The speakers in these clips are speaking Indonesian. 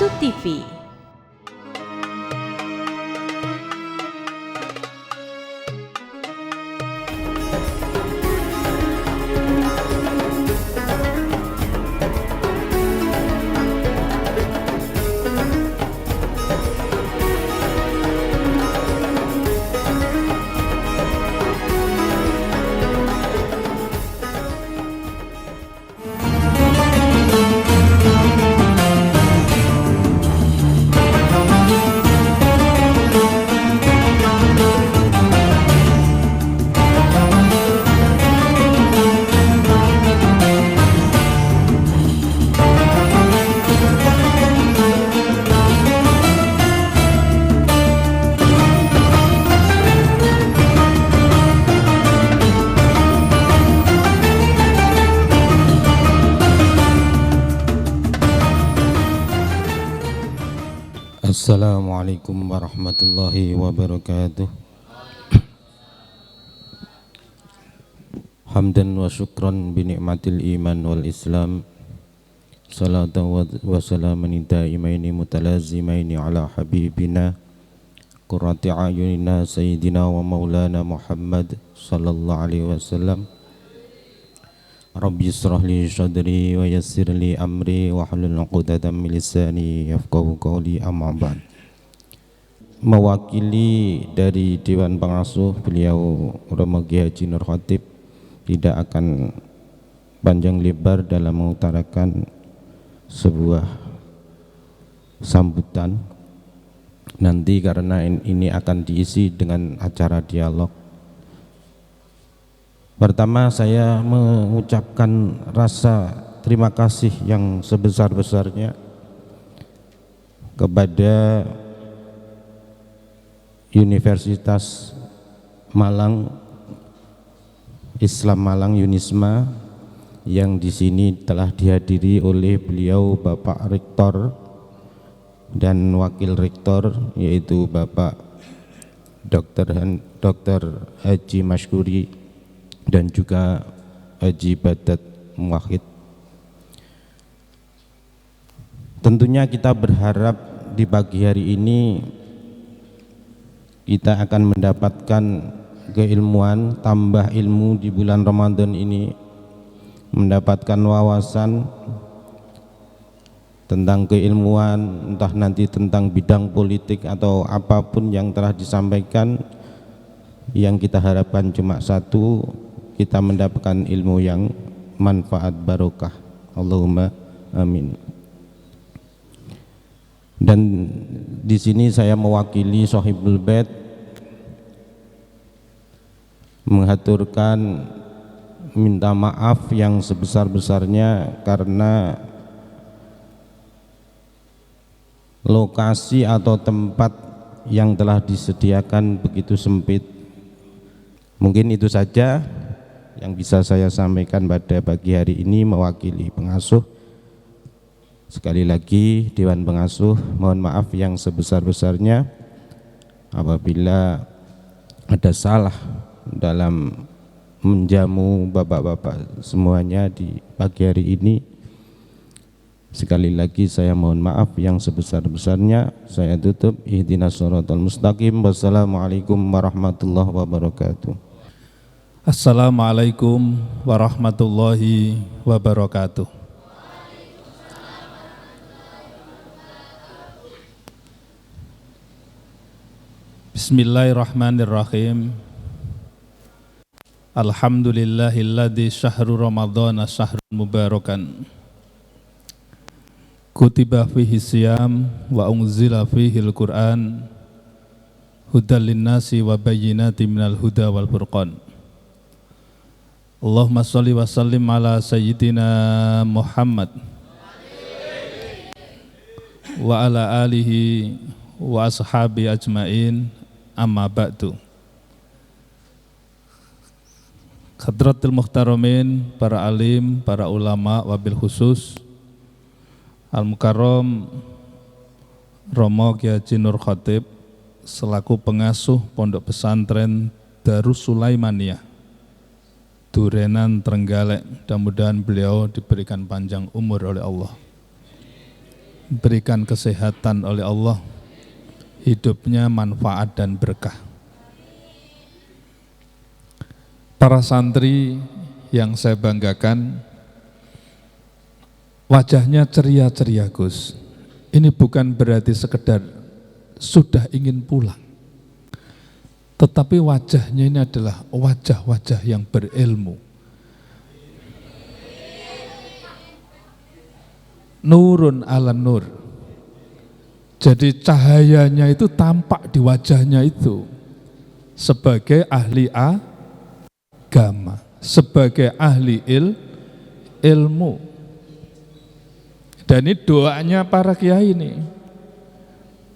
Batu TV. Assalamualaikum warahmatullahi wabarakatuh. Hamdan wa syukran bi ni'matil iman wal islam. Salatan wa salaman daimaini mutalazimaini ala habibina qurrati ayunina sayyidina wa maulana Muhammad sallallahu alaihi wasallam. Rabbi israh li sadri wa yassir li amri wa hlul 'uqdatam min lisani yafqahu qawli, amma ba'd. Mewakili dari Dewan Pengasuh beliau Romo Kiai Haji Nur Khatib tidak akan panjang lebar dalam mengutarakan sebuah sambutan nanti, karena ini akan diisi dengan acara dialog. Pertama, saya mengucapkan rasa terima kasih yang sebesar-besarnya kepada Universitas Malang, Islam Malang Unisma, yang di sini telah dihadiri oleh beliau Bapak Rektor dan Wakil Rektor, yaitu Bapak Dr. Haji Masyuri dan juga Haji Badat Muwahhid. Tentunya kita berharap di pagi hari ini kita akan mendapatkan keilmuan, tambah ilmu di bulan Ramadan ini, mendapatkan wawasan tentang keilmuan, entah nanti tentang bidang politik atau apapun yang telah disampaikan. Yang kita harapkan cuma satu, kita mendapatkan ilmu yang manfaat barokah. Allahumma amin. Dan di sini saya mewakili Sohibul Bait mengaturkan minta maaf yang sebesar-besarnya karena lokasi atau tempat yang telah disediakan begitu sempit. Mungkin itu saja yang bisa saya sampaikan pada pagi hari ini mewakili pengasuh. Sekali lagi Dewan Pengasuh mohon maaf yang sebesar-besarnya apabila ada salah dalam menjamu bapak-bapak semuanya di pagi hari ini. Sekali lagi saya mohon maaf yang sebesar-besarnya. Saya tutup. Ihdinas shiratal mustaqim. Wassalamualaikum warahmatullahi wabarakatuh. Assalamualaikum warahmatullahi wabarakatuh. Bismillahirrahmanirrahim. Alhamdulillahilladzi syahru ramadhana syahrun mubarakan kutiba fihi siyam wa unzila fihi al-Qur'an hudal linnasi wa bayyinatin minal huda wal furqan. Allahumma sholli wa sallim ala sayyidina Muhammad wa ala alihi wa ashabi ajmain, amma ba'du. Hadratul muhtaramin, para alim, para ulama, wabil khusus Al-Mukarram Romo Kiai Haji Nur Khatib selaku pengasuh Pondok Pesantren Darus Sulaimaniyah Durenan Trenggalek. Mudah-mudahan beliau diberikan panjang umur oleh Allah. berikan kesehatan oleh Allah, hidupnya manfaat dan berkah. Para santri yang saya banggakan, wajahnya ceria-ceria Gus. Ini bukan berarti sekedar sudah ingin pulang, tetapi wajahnya ini adalah wajah-wajah yang berilmu. Nurun ala nur. Jadi cahayanya itu tampak di wajahnya itu sebagai ahli agama, sebagai ahli ilmu. Dan ini doanya para kiai ini,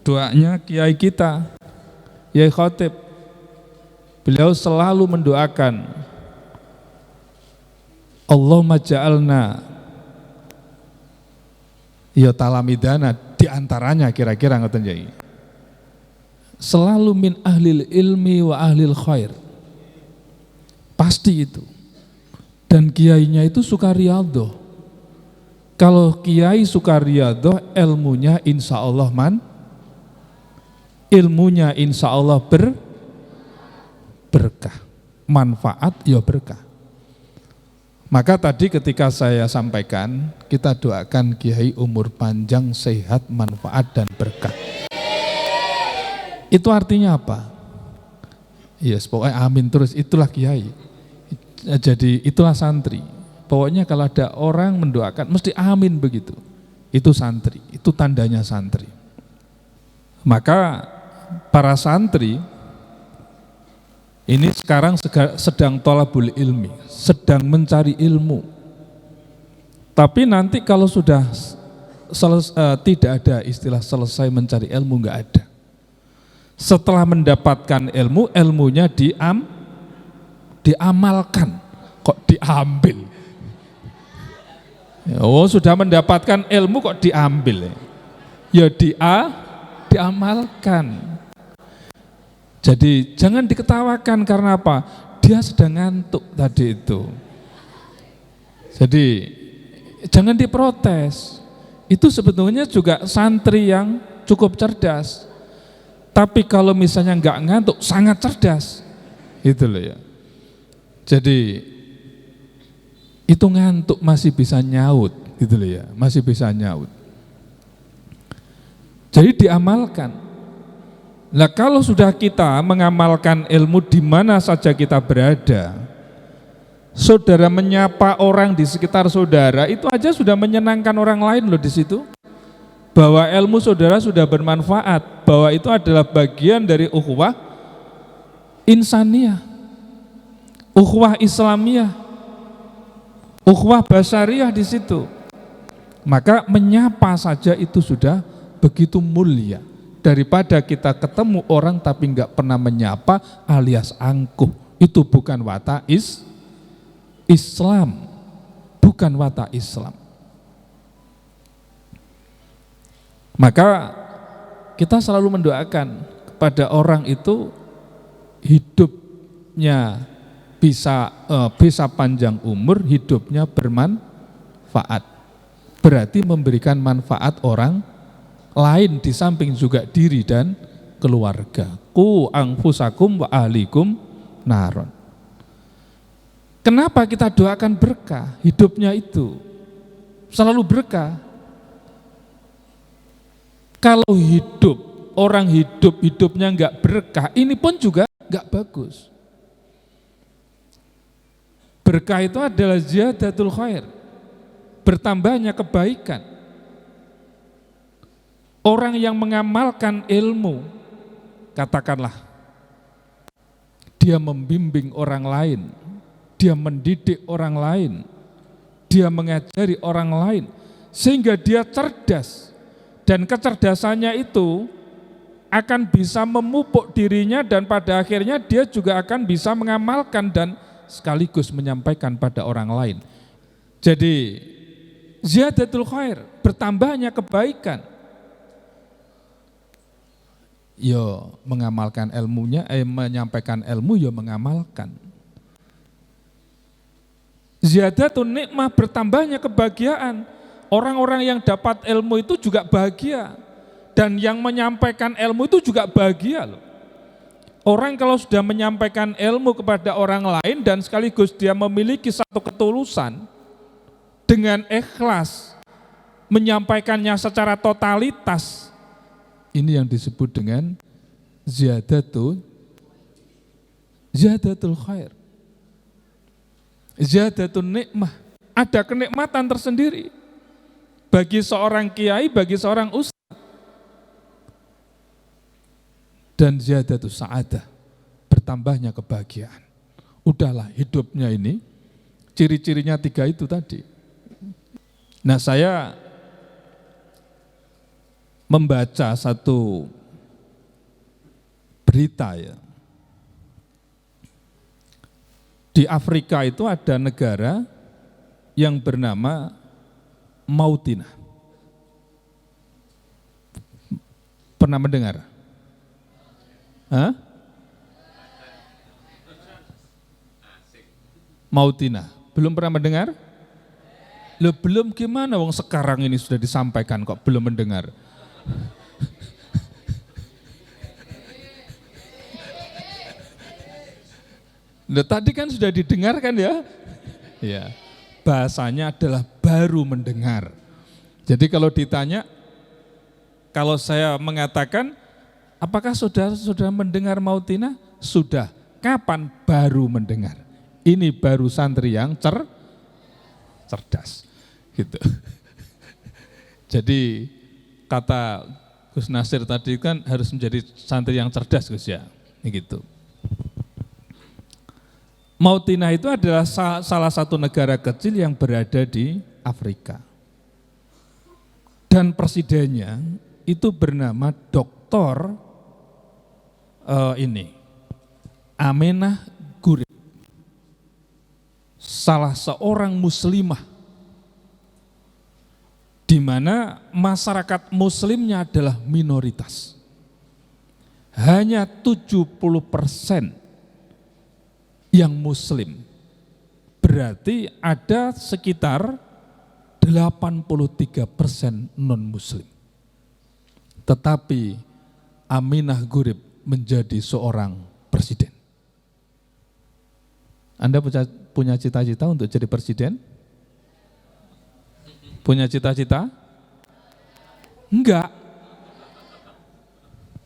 doanya kiai kita, Kiai Khotib. Beliau selalu mendoakan, Allahumma ja'alna ya talamidana, diantaranya kira-kira ngoten Yai, selalu min ahlil ilmi wa ahlil khair. Pasti itu. Dan kiainya itu suka riyadhah. Kalau kiai suka riyadhah, ilmunya insya Allah ilmunya insya Allah berkah, manfaat ya berkah. Maka tadi ketika saya sampaikan, kita doakan kiai umur panjang, sehat, manfaat dan berkah. Itu artinya apa? Yes, pokoknya amin terus, itulah kiai. Jadi itulah santri. Pokoknya kalau ada orang mendoakan mesti amin begitu. Itu santri, itu tandanya santri. Maka para santri ini sekarang sedang thalabul ilmi, sedang mencari ilmu. Tapi nanti kalau sudah tidak ada istilah selesai mencari ilmu, enggak ada. Setelah mendapatkan ilmu, ilmunya diamalkan, kok diambil. Oh, sudah mendapatkan ilmu kok diambil. Ya diamalkan. Jadi jangan diketawakan karena apa? Dia sedang ngantuk tadi itu. Jadi jangan diprotes. Itu sebetulnya juga santri yang cukup cerdas. Tapi kalau misalnya nggak ngantuk, sangat cerdas. Itu loh ya. Jadi itu ngantuk masih bisa nyaut, gitu loh ya, masih bisa nyaut. Jadi diamalkan. Nah kalau sudah kita mengamalkan ilmu di mana saja kita berada, saudara menyapa orang di sekitar saudara, itu aja sudah menyenangkan orang lain loh di situ. Bahwa ilmu saudara sudah bermanfaat, bahwa itu adalah bagian dari ukhuwah insaniyah, ukhuwah islamiyah, ukhuwah basyariyah di situ. Maka menyapa saja itu sudah begitu mulia. Daripada kita ketemu orang tapi enggak pernah menyapa alias angkuh. Itu bukan watak Islam. Bukan watak Islam. Maka kita selalu mendoakan kepada orang itu hidupnya bisa panjang umur, hidupnya bermanfaat. Berarti memberikan manfaat orang lain di samping juga diri dan keluarga. Qu anfusakum wa ahlikum naron. Kenapa kita doakan berkah? Hidupnya itu selalu berkah. Kalau orang hidupnya enggak berkah, ini pun juga enggak bagus. Berkah itu adalah ziyadatul khair, bertambahnya kebaikan. Orang yang mengamalkan ilmu, katakanlah, dia membimbing orang lain, dia mendidik orang lain, dia mengajari orang lain, sehingga dia cerdas, dan kecerdasannya itu akan bisa memupuk dirinya dan pada akhirnya dia juga akan bisa mengamalkan dan sekaligus menyampaikan pada orang lain. Jadi, ziyadatul khair, bertambahnya kebaikan. Yo mengamalkan ilmunya, menyampaikan ilmu, yo mengamalkan. Ziyadatun nikmah, bertambahnya kebahagiaan. Orang-orang yang dapat ilmu itu juga bahagia. Dan yang menyampaikan ilmu itu juga bahagia loh. Orang kalau sudah menyampaikan ilmu kepada orang lain dan sekaligus dia memiliki satu ketulusan dengan ikhlas menyampaikannya secara totalitas, ini yang disebut dengan ziyadatul khair, ziyadatul nikmah. Ada kenikmatan tersendiri bagi seorang kiai, bagi seorang ustaz. Dan ziyadatul sa'adah, bertambahnya kebahagiaan. Udahlah hidupnya ini, ciri-cirinya 3 itu tadi. Nah, saya membaca satu berita ya. Di Afrika itu ada negara yang bernama Mautina. Pernah mendengar? Hah? Mautina, belum pernah mendengar? Loh, belum gimana, wong sekarang ini sudah disampaikan kok belum mendengar. Loh, tadi kan sudah didengarkan ya? Ya, bahasanya adalah baru mendengar. Jadi kalau ditanya, kalau saya mengatakan, apakah sudah mendengar Mautina? Sudah. Kapan? Baru mendengar. Ini baru santri yang cerdas. Gitu. Jadi kata Gus Nasir tadi kan harus menjadi santri yang cerdas, Gus ya. Gitu. Mautina itu adalah salah satu negara kecil yang berada di Afrika. Dan presidennya itu bernama Dr. Amenah Gurib, salah seorang muslimah di mana masyarakat muslimnya adalah minoritas. Hanya 70% yang muslim. Berarti ada sekitar 83% non muslim. Tetapi Amenah Gurib menjadi seorang presiden. Anda punya cita-cita untuk jadi presiden? Punya cita-cita? Enggak.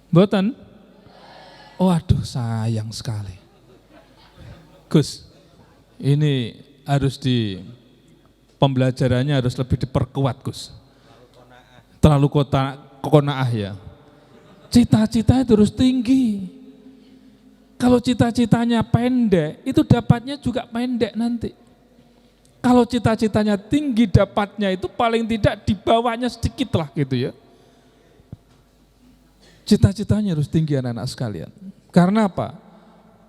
Mboten? Waduh, sayang sekali. Gus, ini harus pembelajarannya harus lebih diperkuat, Gus. Terlalu konaah ya. Cita-cita itu harus tinggi. Kalau cita-citanya pendek, itu dapatnya juga pendek nanti. Kalau cita-citanya tinggi, dapatnya itu paling tidak di bawahnya sedikit lah gitu ya. Cita-citanya harus tinggi anak-anak sekalian. Karena apa?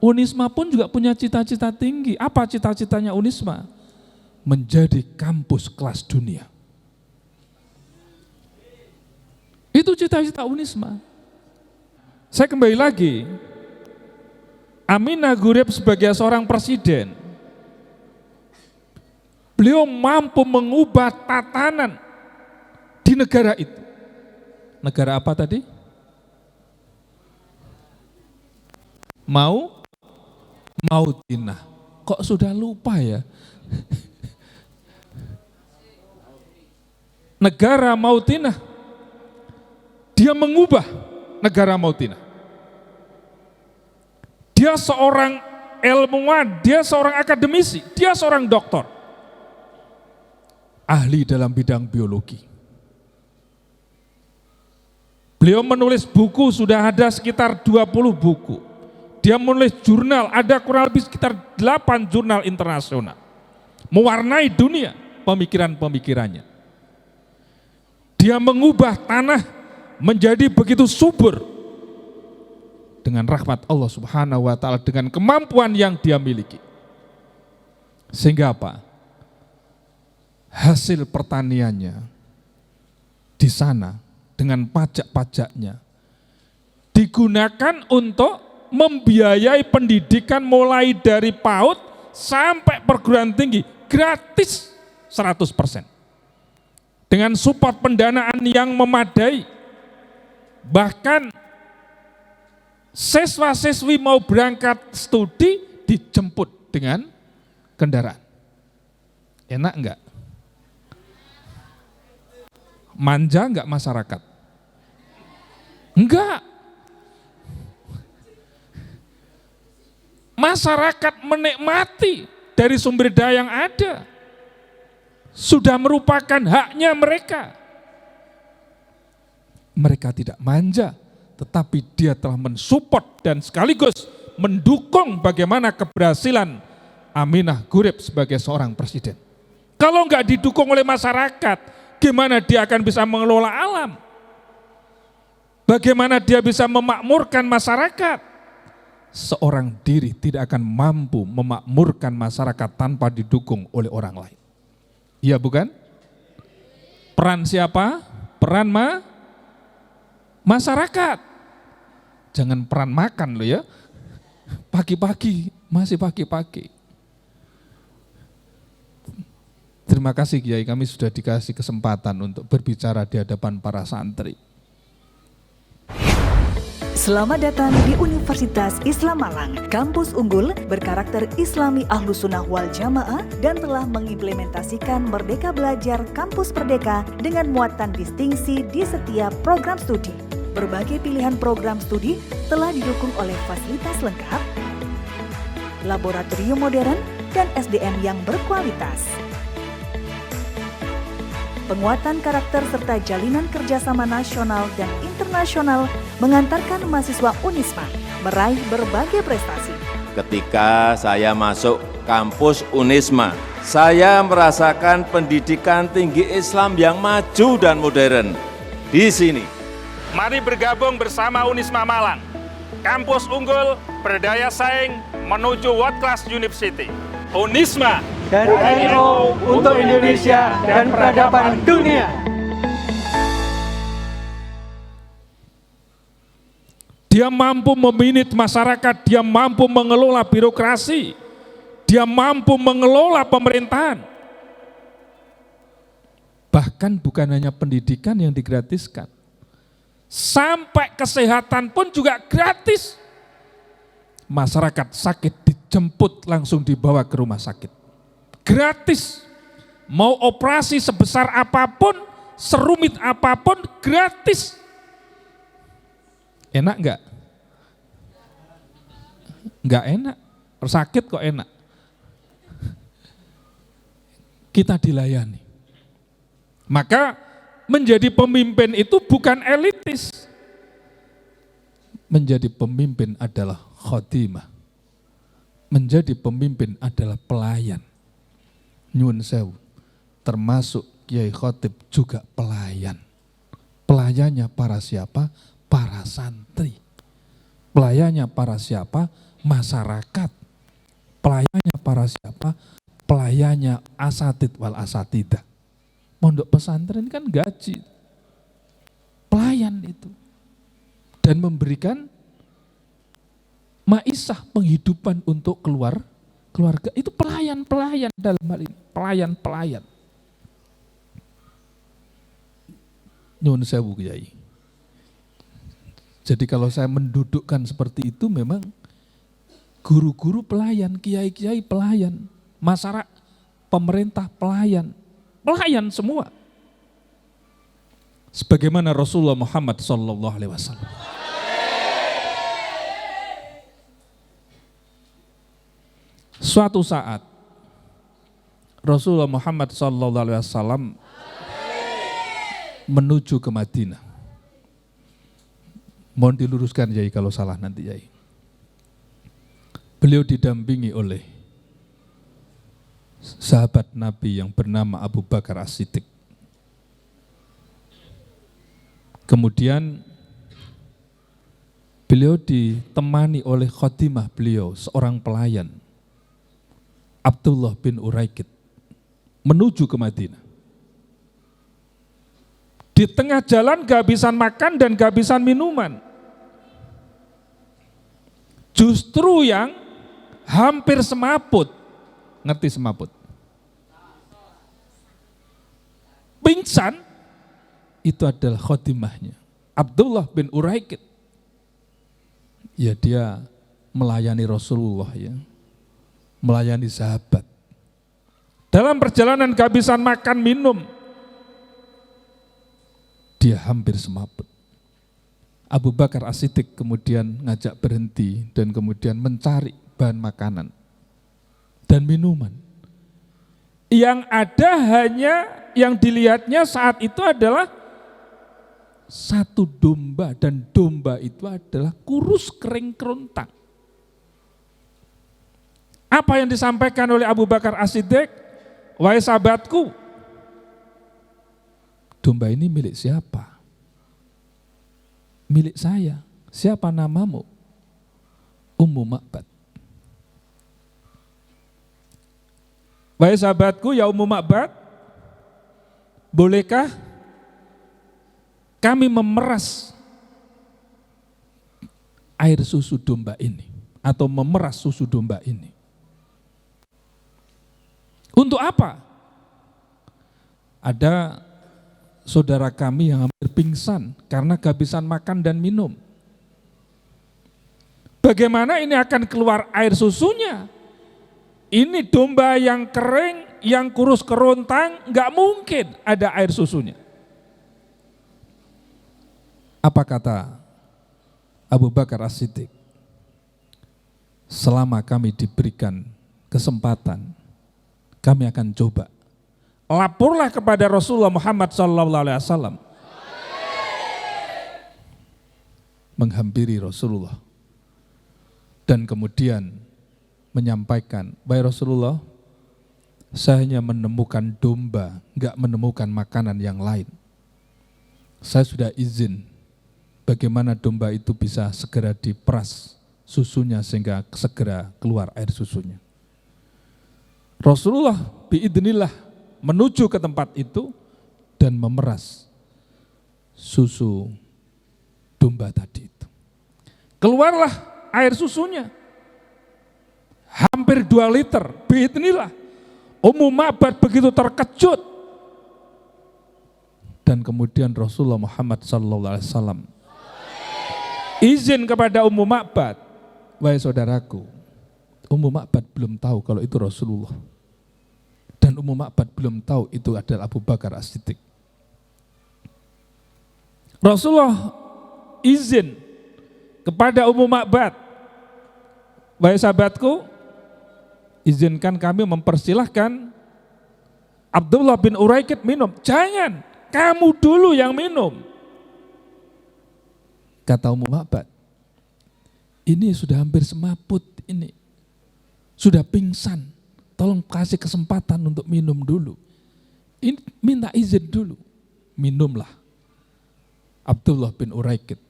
Unisma pun juga punya cita-cita tinggi. Apa cita-citanya Unisma? Menjadi kampus kelas dunia. Itu cita-cita Unisma. Saya kembali lagi, Amenah Gurib sebagai seorang presiden, beliau mampu mengubah tatanan di negara itu. Negara apa tadi? Mautina. Kok sudah lupa ya? Negara Mautina. Dia mengubah negara Mautina. Dia seorang ilmuwan, dia seorang akademisi, dia seorang doktor. Ahli dalam bidang biologi. Beliau menulis buku, sudah ada sekitar 20 buku. Dia menulis jurnal, ada kurang lebih sekitar 8 jurnal internasional. Mewarnai dunia pemikiran-pemikirannya. Dia mengubah tanah menjadi begitu subur. Dengan rahmat Allah Subhanahu wa ta'ala, dengan kemampuan yang dia miliki. Sehingga apa? Hasil pertaniannya di sana dengan pajak-pajaknya digunakan untuk membiayai pendidikan mulai dari PAUD sampai perguruan tinggi gratis 100%. dengan support pendanaan yang memadai. Bahkan siswa-siswi mau berangkat studi dijemput dengan kendaraan. Enak enggak? Manja enggak masyarakat? Enggak. Masyarakat menikmati dari sumber daya yang ada. Sudah merupakan haknya mereka. Mereka tidak manja, tetapi dia telah mensupport dan sekaligus mendukung bagaimana keberhasilan Aminah Gurib sebagai seorang presiden. Kalau enggak didukung oleh masyarakat, gimana dia akan bisa mengelola alam? Bagaimana dia bisa memakmurkan masyarakat? Seorang diri tidak akan mampu memakmurkan masyarakat tanpa didukung oleh orang lain. Iya bukan? Peran siapa? Peran masyarakat. Jangan peran makan loh ya. Pagi-pagi, masih pagi-pagi. Terima kasih Kiai, kami sudah dikasih kesempatan untuk berbicara di hadapan para santri. Selamat datang di Universitas Islam Malang, kampus unggul berkarakter Islami Ahlus Sunnah wal Jamaah dan telah mengimplementasikan Merdeka Belajar Kampus Merdeka dengan muatan distingsi di setiap program studi. Berbagai pilihan program studi telah didukung oleh fasilitas lengkap, laboratorium modern, dan SDM yang berkualitas. Penguatan karakter serta jalinan kerjasama nasional dan internasional mengantarkan mahasiswa Unisma meraih berbagai prestasi. Ketika saya masuk kampus Unisma, saya merasakan pendidikan tinggi Islam yang maju dan modern. Di sini, Mari bergabung bersama Unisma Malang, kampus unggul berdaya saing menuju World Class University. Unisma dari NU untuk Indonesia dan peradaban dunia. Dia mampu meminit masyarakat, dia mampu mengelola birokrasi, dia mampu mengelola pemerintahan. Bahkan bukan hanya pendidikan yang digratiskan, sampai kesehatan pun juga gratis. Masyarakat sakit dijemput langsung dibawa ke rumah sakit. Gratis. Mau operasi sebesar apapun, serumit apapun, gratis. Enak enggak? Enggak enak. Sakit kok enak. Kita dilayani. Maka menjadi pemimpin itu bukan elitis. Menjadi pemimpin adalah khotimah. Menjadi pemimpin adalah pelayan. Nyun sewu, termasuk Kiai Khotib juga pelayan. Pelayannya para siapa? Para santri. Pelayannya para siapa? Masyarakat. Pelayannya para siapa? Pelayannya asatid wal asatidah. Pondok pesantren kan gaji. Pelayan itu. Dan memberikan maisah penghidupan untuk keluarga. Itu pelayan-pelayan dalam hal ini. Pelayan-pelayan. Nyun sewu Kiai. Jadi kalau saya mendudukkan seperti itu memang guru-guru pelayan, kiai-kiai pelayan, masyarakat, pemerintah pelayan. Pelayan semua. Sebagaimana Rasulullah Muhammad SAW. Suatu saat Rasulullah Muhammad SAW menuju ke Madinah. Mohon diluruskan Yai kalau salah nanti Yai. Beliau didampingi oleh sahabat Nabi yang bernama Abu Bakar As-Siddiq. Kemudian beliau ditemani oleh khotimah beliau, seorang pelayan, Abdullah bin Uraikid, menuju ke Madinah. Di tengah jalan kehabisan makan dan kehabisan minuman. Justru yang hampir semaput, ngerti semaput? pingsan, itu adalah khotimahnya. Abdullah bin Uraikid, ya dia melayani Rasulullah, ya, melayani sahabat. Dalam perjalanan kehabisan makan minum, dia hampir semaput. Abu Bakar As-Siddiq kemudian ngajak berhenti dan kemudian mencari bahan makanan dan minuman. Yang ada hanya yang dilihatnya saat itu adalah satu domba, dan domba itu adalah kurus kering kerontang. Apa yang disampaikan oleh Abu Bakar As-Siddiq? Wahai sahabatku, domba ini milik siapa? Milik saya. Siapa namamu? Ummu Ma'bad. Wahai sahabatku, ya Ummu Ma'bad, bolehkah kami memeras air susu domba ini, atau memeras susu domba ini? Untuk apa? Ada saudara kami yang hampir pingsan karena kehabisan makan dan minum. Bagaimana ini akan keluar air susunya? Ini domba yang kering, yang kurus kerontang, nggak mungkin ada air susunya. Apa kata Abu Bakar As-Siddiq? Selama kami diberikan kesempatan, kami akan coba. Laporlah kepada Rasulullah Muhammad SAW. Menghampiri Rasulullah. Dan kemudian menyampaikan, "Wahai Rasulullah, saya hanya menemukan domba, enggak menemukan makanan yang lain. Saya sudah izin bagaimana domba itu bisa segera diperas susunya sehingga segera keluar air susunya." Rasulullah biidznillah menuju ke tempat itu dan memeras susu domba tadi itu. Keluarlah air susunya. Hampir 2 liter, biidznillah. Ummu Ma'bad begitu terkejut. Dan kemudian Rasulullah Muhammad SAW izin kepada Ummu Ma'bad, "Wahai saudaraku, Ummu Ma'bad belum tahu kalau itu Rasulullah. Dan Ummu Ma'bad belum tahu itu adalah Abu Bakar As-Siddiq." Rasulullah izin kepada Ummu Ma'bad, "Wahai sahabatku, izinkan kami mempersilahkan Abdullah bin Uraikid minum." "Jangan, kamu dulu yang minum." Kata Ummu Ma'bad, "Ini sudah hampir semaput ini. Sudah pingsan. Tolong kasih kesempatan untuk minum dulu. Ini minta izin dulu." Minumlah Abdullah bin Uraikid.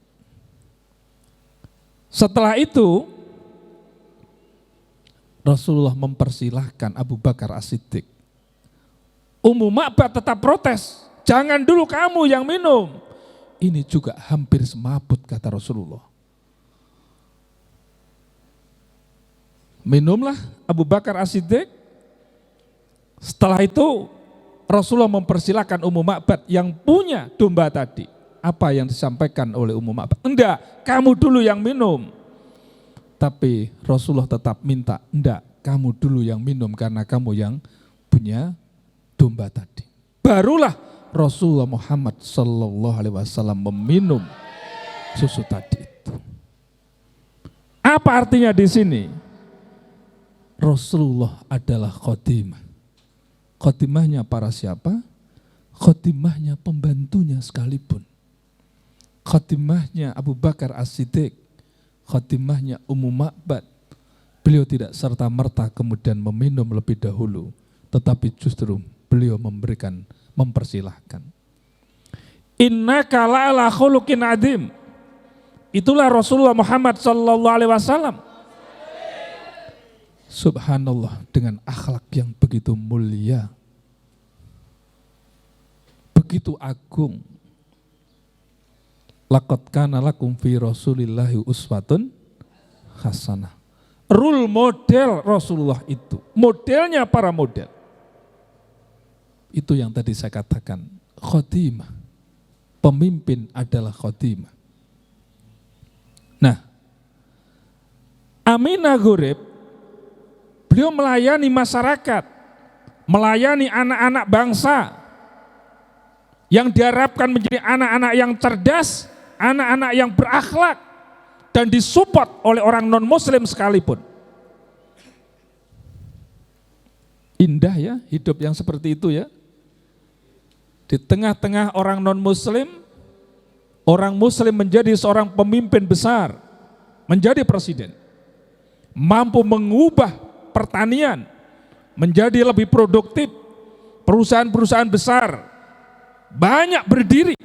Setelah itu Rasulullah mempersilahkan Abu Bakar As-Siddiq. Ummu Ma'bad tetap protes, "Jangan dulu kamu yang minum." Ini juga hampir semaput, kata Rasulullah. Minumlah Abu Bakar As-Siddiq. Setelah itu Rasulullah mempersilahkan Ummu Ma'bad yang punya domba tadi. Apa yang disampaikan oleh Ummu Ma'bad? "Enggak, kamu dulu yang minum." Tapi Rasulullah tetap minta, "Enggak, kamu dulu yang minum karena kamu yang punya domba tadi." Barulah Rasulullah Muhammad SAW meminum susu tadi itu. Apa artinya di sini? Rasulullah adalah khotimah. Khotimahnya para siapa? Khotimahnya pembantunya sekalipun. Khotimahnya Abu Bakar As-Siddiq, khotimahnya Ummu Ma'bad. Beliau tidak serta-merta kemudian meminum lebih dahulu, tetapi justru beliau mempersilahkan. Innaka la'ala khuluqin adzim. Itulah Rasulullah Muhammad SAW. Subhanallah, dengan akhlak yang begitu mulia, begitu agung. Laqad kana lakum fi Rasulillahi uswatun hasanah. Role model Rasulullah itu, modelnya para model. Itu yang tadi saya katakan, khotimah. Pemimpin adalah khotimah. Nah, Aminah Gurib, beliau melayani masyarakat, melayani anak-anak bangsa yang diharapkan menjadi anak-anak yang cerdas, anak-anak yang berakhlak, dan disupport oleh orang non-muslim sekalipun. Indah ya hidup yang seperti itu ya. Di tengah-tengah orang non-muslim, orang muslim menjadi seorang pemimpin besar, menjadi presiden. Mampu mengubah pertanian menjadi lebih produktif, perusahaan-perusahaan besar banyak berdiri,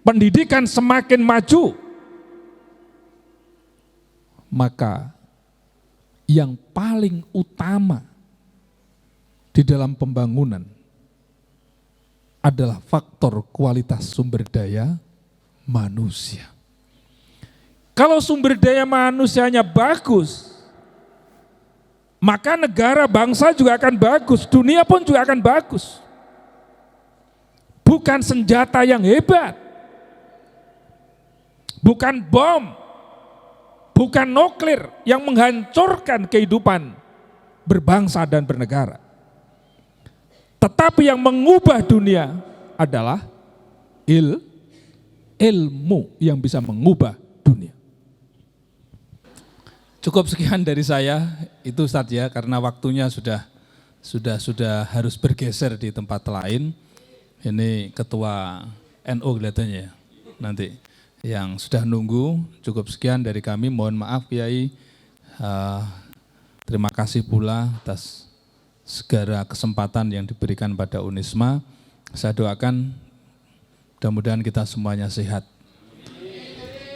pendidikan semakin maju. Maka yang paling utama di dalam pembangunan adalah faktor kualitas sumber daya manusia. Kalau sumber daya manusianya bagus, maka negara bangsa juga akan bagus, dunia pun juga akan bagus. Bukan senjata yang hebat, bukan bom, bukan nuklir yang menghancurkan kehidupan berbangsa dan bernegara. Tetapi yang mengubah dunia adalah ilmu yang bisa mengubah dunia. Cukup sekian dari saya, itu Ustadz ya, karena waktunya sudah harus bergeser di tempat lain. Ini ketua NU kelihatannya ya, nanti yang sudah nunggu. Cukup sekian dari kami, mohon maaf Kiai. Terima kasih pula atas segala kesempatan yang diberikan pada Unisma. Saya doakan mudah-mudahan kita semuanya sehat,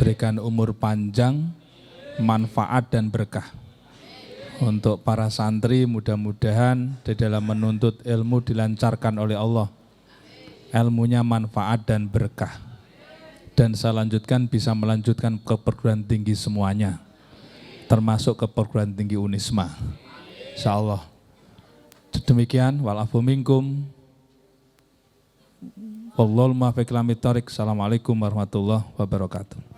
berikan umur panjang, manfaat dan berkah. Untuk para santri mudah-mudahan di dalam menuntut ilmu dilancarkan oleh Allah, ilmunya manfaat dan berkah, dan saya lanjutkan bisa melanjutkan ke perguruan tinggi semuanya, termasuk ke perguruan tinggi Unisma, insyaallah. Demikian, walafu minkum. Wallahul muwaffiq ila aqwamit thoriq. Assalamualaikum warahmatullahi wabarakatuh.